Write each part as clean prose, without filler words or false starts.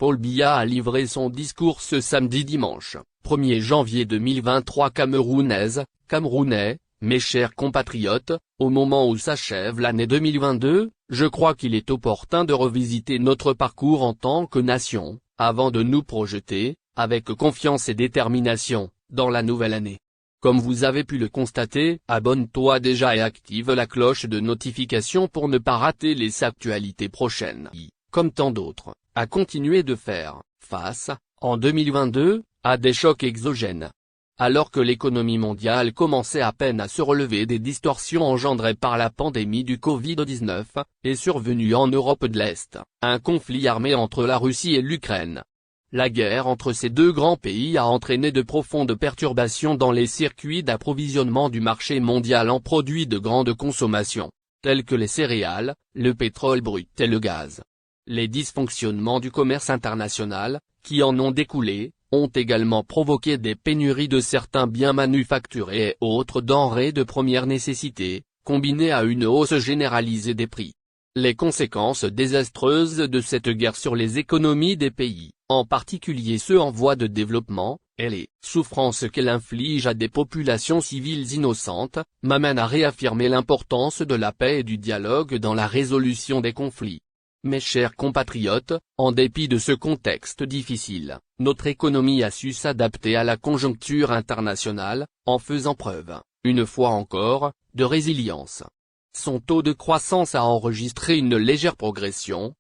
Paul Biya a livré son discours ce samedi dimanche, 1er janvier 2023 Camerounais, mes chers compatriotes, au moment où s'achève l'année 2022, je crois qu'il est opportun de revisiter notre parcours en tant que nation, avant de nous projeter, avec confiance et détermination, dans la nouvelle année. Comme vous avez pu le constater, abonne-toi déjà et active la cloche de notification pour ne pas rater les actualités prochaines. Comme tant d'autres, a continué de faire face, en 2022, à des chocs exogènes. Alors que l'économie mondiale commençait à peine à se relever des distorsions engendrées par la pandémie du Covid-19, est survenu en Europe de l'Est, un conflit armé entre la Russie et l'Ukraine. La guerre entre ces deux grands pays a entraîné de profondes perturbations dans les circuits d'approvisionnement du marché mondial en produits de grande consommation, tels que les céréales, le pétrole brut et le gaz. Les dysfonctionnements du commerce international, qui en ont découlé, ont également provoqué des pénuries de certains biens manufacturés et autres denrées de première nécessité, combinées à une hausse généralisée des prix. Les conséquences désastreuses de cette guerre sur les économies des pays, en particulier ceux en voie de développement, et les souffrances qu'elle inflige à des populations civiles innocentes, m'amènent à réaffirmer l'importance de la paix et du dialogue dans la résolution des conflits. Mes chers compatriotes, en dépit de ce contexte difficile, notre économie a su s'adapter à la conjoncture internationale, en faisant preuve, une fois encore, de résilience. Son taux de croissance a enregistré une légère progression,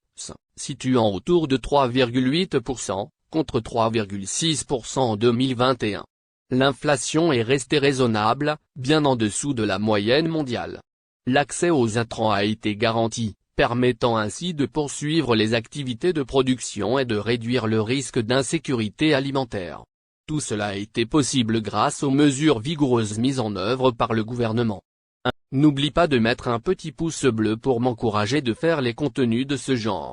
situant autour de 3,8%, contre 3,6% en 2021. L'inflation est restée raisonnable, bien en dessous de la moyenne mondiale. L'accès aux intrants a été garanti, permettant ainsi de poursuivre les activités de production et de réduire le risque d'insécurité alimentaire. Tout cela a été possible grâce aux mesures vigoureuses mises en œuvre par le gouvernement. N'oublie pas de mettre un petit pouce bleu pour m'encourager de faire les contenus de ce genre.